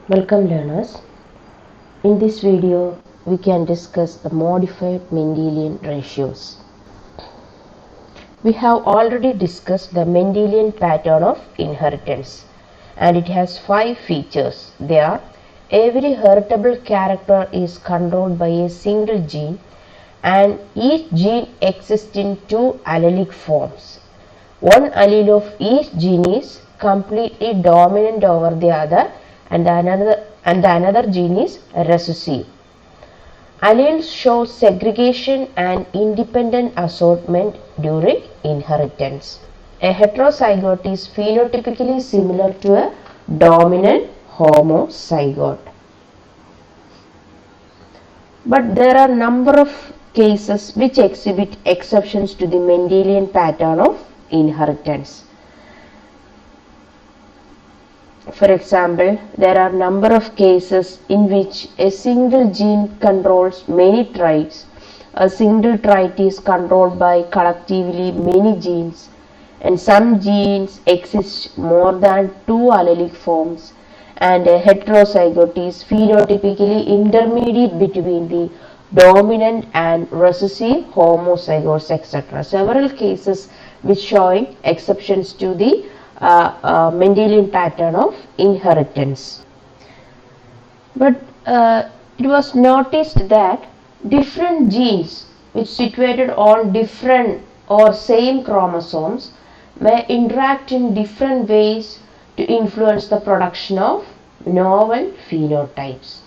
Welcome learners. In this video we can discuss the modified Mendelian ratios. We have already discussed the Mendelian pattern of inheritance and it has 5 features. They are: every heritable character is controlled by a single gene and each gene exists in 2 allelic forms. One allele of each gene is completely dominant over the other and the another gene is recessive. Alleles show segregation and independent assortment during inheritance. A heterozygote is phenotypically similar to a dominant homozygote. But there are a number of cases which exhibit exceptions to the Mendelian pattern of inheritance. For example, there are a number of cases in which a single gene controls many traits. A single trait is controlled by collectively many genes, and some genes exist more than 2 allelic forms, and a heterozygote is phenotypically intermediate between the dominant and recessive homozygotes, etc. Several cases which showing exceptions to the Mendelian pattern of inheritance. But it was noticed that different genes which situated on different or same chromosomes may interact in different ways to influence the production of novel phenotypes.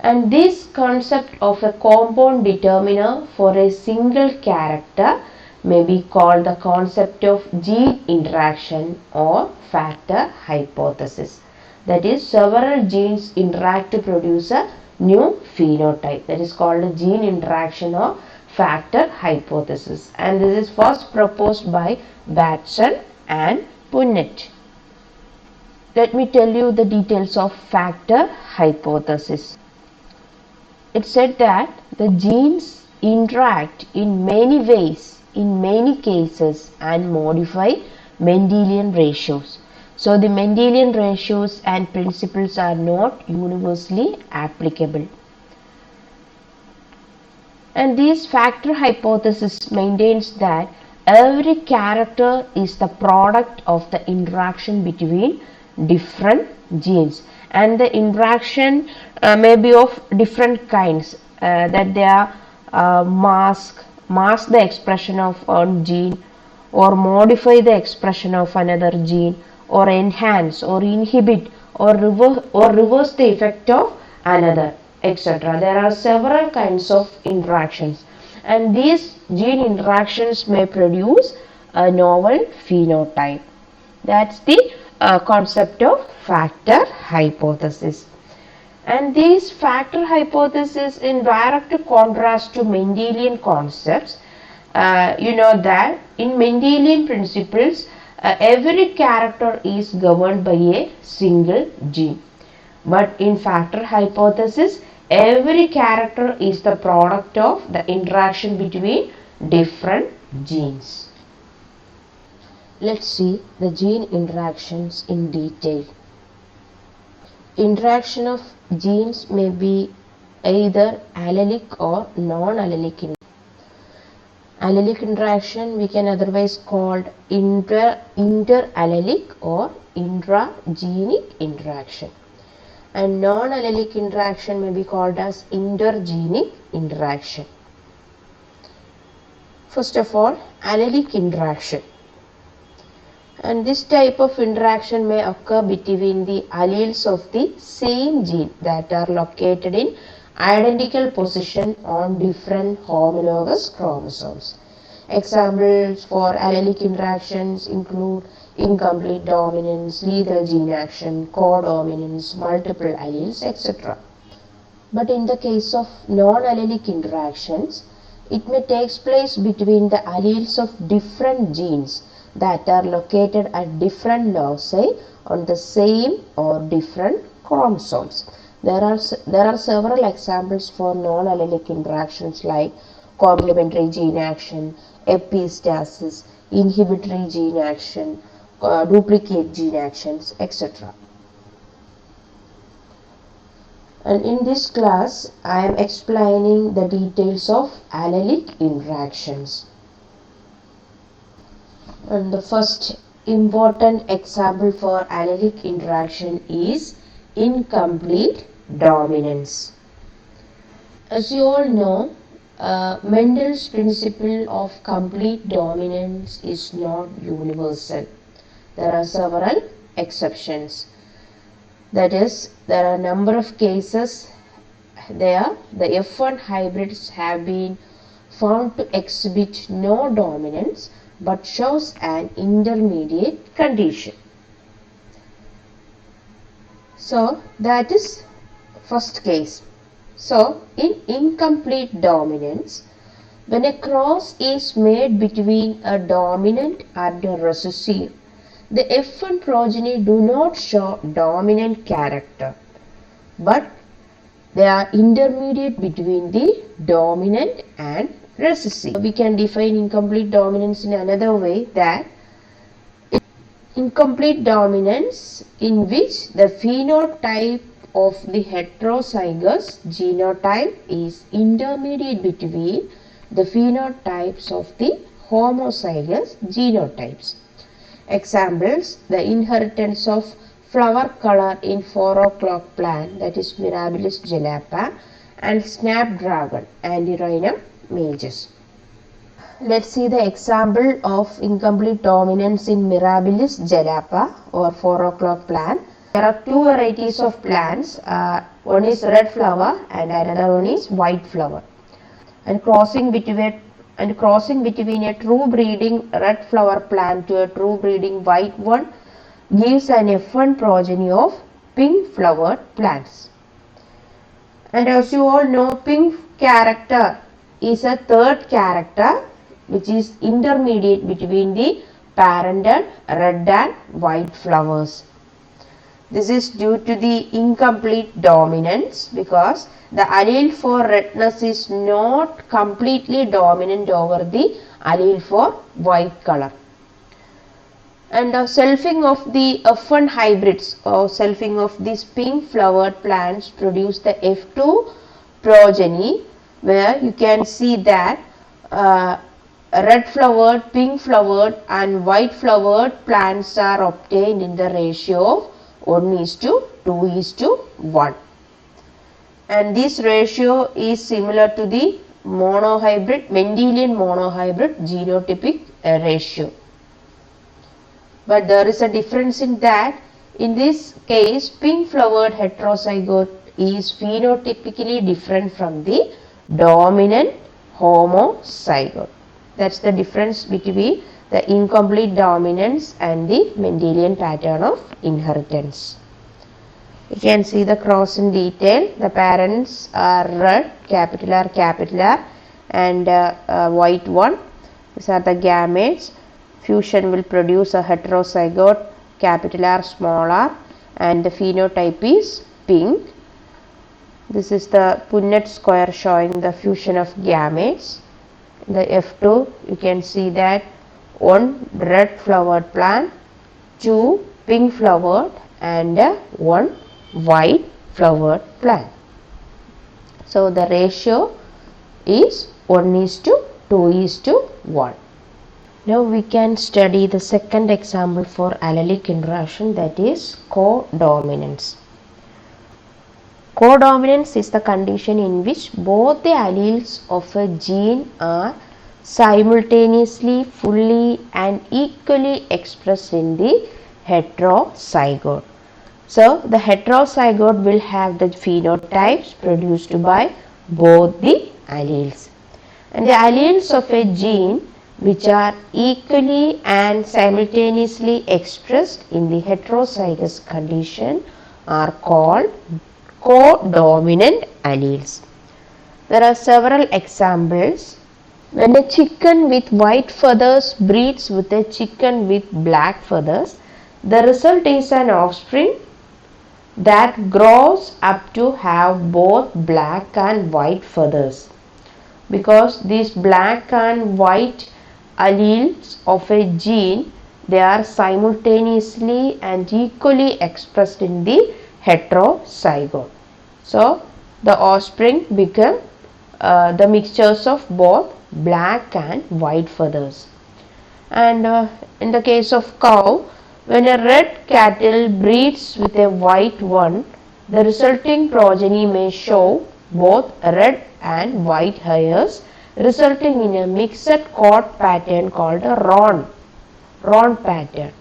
And this concept of a compound determiner for a single character may be called the concept of gene interaction or factor hypothesis. That is, several genes interact to produce a new phenotype. That is called a gene interaction or factor hypothesis. And this is first proposed by Batson and Punnett. Let me tell you the details of factor hypothesis. It said that the genes interact in many ways, in many cases, and modify Mendelian ratios. So the Mendelian ratios and principles are not universally applicable. And this factor hypothesis maintains that every character is the product of the interaction between different genes, and the interaction may be of different kinds, that they are mask the expression of one gene, or modify the expression of another gene, or enhance or inhibit or reverse the effect of another, etc. There are several kinds of interactions, and these gene interactions may produce a novel phenotype. That's the concept of factor hypothesis. And this factor hypothesis, in direct contrast to Mendelian concepts, you know that in Mendelian principles, every character is governed by a single gene. But in factor hypothesis, every character is the product of the interaction between different genes. Let's see the gene interactions in detail. Interaction of genes may be either allelic or non-allelic. Allelic interaction we can otherwise called interallelic or intragenic interaction, and non-allelic interaction may be called as intergenic interaction. First of all, allelic interaction. And this type of interaction may occur between the alleles of the same gene that are located in identical position on different homologous chromosomes. Examples for allelic interactions include incomplete dominance, lethal gene action, codominance, multiple alleles, etc. But in the case of non-allelic interactions, it may take place between the alleles of different genes that are located at different loci on the same or different chromosomes. There are several examples for non-allelic interactions like complementary gene action, epistasis, inhibitory gene action, duplicate gene actions, etc. And in this class, I am explaining the details of allelic interactions. And the first important example for allelic interaction is incomplete dominance. As you all know, Mendel's principle of complete dominance is not universal. There are several exceptions. That is, there are a number of cases there the F1 hybrids have been found to exhibit no dominance but shows an intermediate condition. So that is first case. So in incomplete dominance, when a cross is made between a dominant and a recessive, the F1 progeny do not show dominant character, but they are intermediate between the dominant and recessive. We can define incomplete dominance in another way, that incomplete dominance in which the phenotype of the heterozygous genotype is intermediate between the phenotypes of the homozygous genotypes. Examples: the inheritance of flower color in 4 o'clock plant, that is Mirabilis jalapa, and snapdragon Antirrhinum majus. Let's see the example of incomplete dominance in Mirabilis jalapa or 4 o'clock plant. There are two varieties of plants. One is red flower and another one is white flower. And crossing between a true breeding red flower plant to a true breeding white one gives an F1 progeny of pink flowered plants. And as you all know, pink character is a third character which is intermediate between the parental red and white flowers. This is due to the incomplete dominance because the allele for redness is not completely dominant over the allele for white color. And selfing of the F1 hybrids or selfing of these pink flowered plants produce the F2 progeny, where you can see that red flowered, pink flowered and white flowered plants are obtained in the ratio of 1:2:1. And this ratio is similar to the monohybrid, Mendelian monohybrid genotypic ratio. But there is a difference in that. In this case, pink flowered heterozygote is phenotypically different from the dominant homozygote. That's the difference between the incomplete dominance and the Mendelian pattern of inheritance. You can see the cross in detail. The parents are red, capital R, and white one. These are the gametes. Fusion will produce a heterozygote, capital R, small r, and the phenotype is pink. This is the Punnett square showing the fusion of gametes. The F2, you can see that one red flowered plant, two pink flowered, and one white flowered plant. So the ratio is 1:2:1. Now we can study the second example for allelic interaction, that is codominance. Codominance is the condition in which both the alleles of a gene are simultaneously, fully and equally expressed in the heterozygote. So the heterozygote will have the phenotypes produced by both the alleles. And the alleles of a gene which are equally and simultaneously expressed in the heterozygous condition are called codominant alleles. There are several examples. When a chicken with white feathers breeds with a chicken with black feathers, the result is an offspring that grows up to have both black and white feathers, because these black and white alleles of a gene, they are simultaneously and equally expressed in the heterozygote. So the offspring become the mixtures of both black and white feathers. And in the case of cow, when a red cattle breeds with a white one, the resulting progeny may show both red and white hairs, resulting in a mixed coat pattern called a round pattern.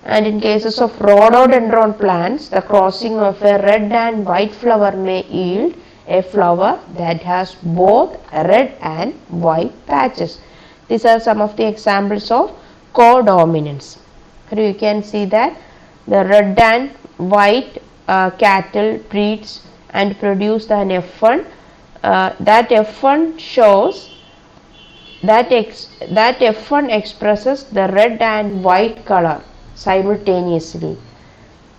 And in cases of rhododendron plants, the crossing of a red and white flower may yield a flower that has both red and white patches. These are some of the examples of codominance. Here you can see that the red and white cattle breeds and produce an F1. That F1 shows that F1 expresses the red and white color simultaneously.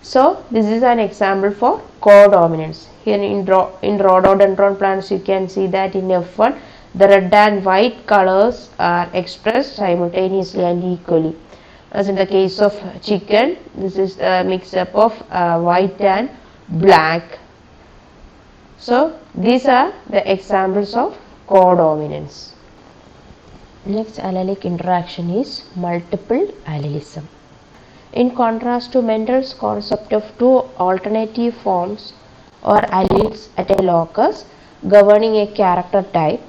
So this is an example for codominance. Here in rhododendron plants you can see that in F1 the red and white colors are expressed simultaneously and equally. As in the case of chicken, this is a mix-up of white and black. So these are the examples of codominance. Next allelic interaction is multiple allelism. In contrast to Mendel's concept of two alternative forms or alleles at a locus governing a character type,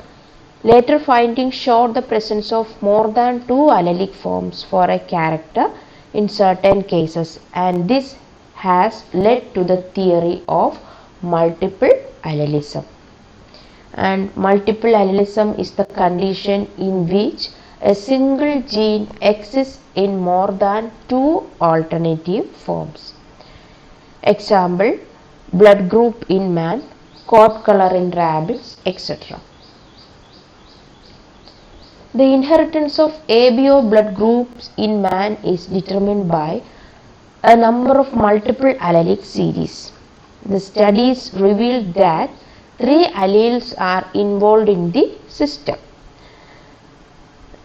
later findings showed the presence of more than two allelic forms for a character in certain cases, and this has led to the theory of multiple allelism. And multiple allelism is the condition in which a single gene exists in more than two alternative forms. Example, blood group in man, coat color in rabbits, etc. The inheritance of ABO blood groups in man is determined by a number of multiple allelic series. The studies revealed that three alleles are involved in the system.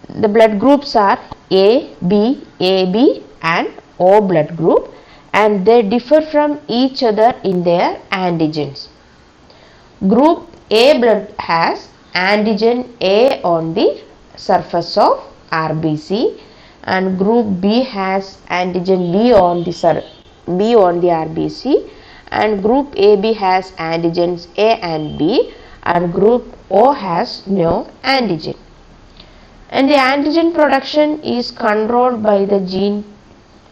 The blood groups are A, B, AB and O blood group, and they differ from each other in their antigens. Group A blood has antigen A on the surface of RBC, and group B has antigen B on the RBC, and group AB has antigens A and B, and group O has no antigen. And the antigen production is controlled by the gene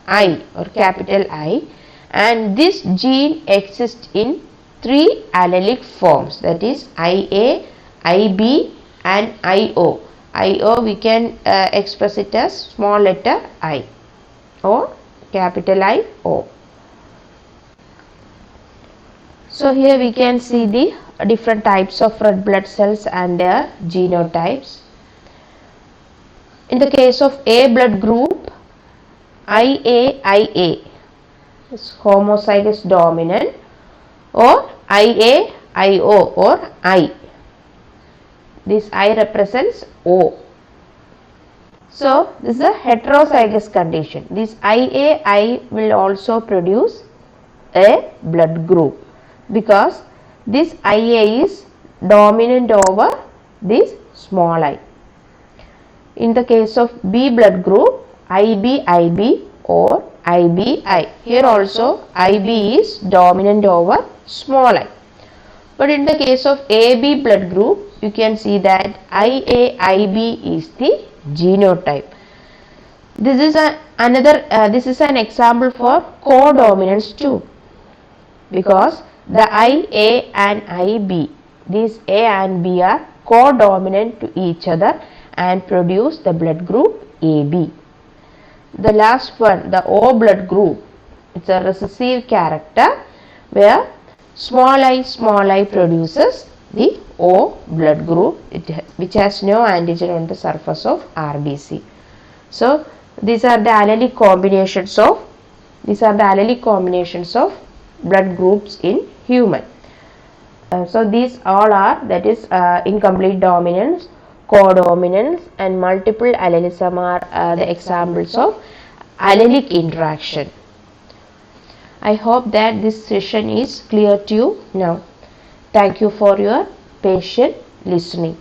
I or capital I, and this gene exists in three allelic forms, that is IA, IB and IO. IO we can express it as small letter I or capital I O. So here we can see the different types of red blood cells and their genotypes. In the case of A blood group, IA is homozygous dominant, or IA-IO or I. This I represents O. So this is a heterozygous condition. This IA-I will also produce a blood group because this IA is dominant over this small I. In the case of B blood group, IB-IB or IB-I. Here also IB is dominant over small I. But in the case of AB blood group, you can see that IA-IB is the genotype. This is an example for codominance too, because the IA and IB, these A and B are codominant to each other and produce the blood group AB. The last one, the O blood group, it's a recessive character where small I produces the O blood group which has no antigen on the surface of RBC. So these are the allelic combinations of blood groups in human. So these all are, that is incomplete dominance, codominance and multiple allelism are the examples of allelic interaction. I hope that this session is clear to you now. Thank you for your patient listening.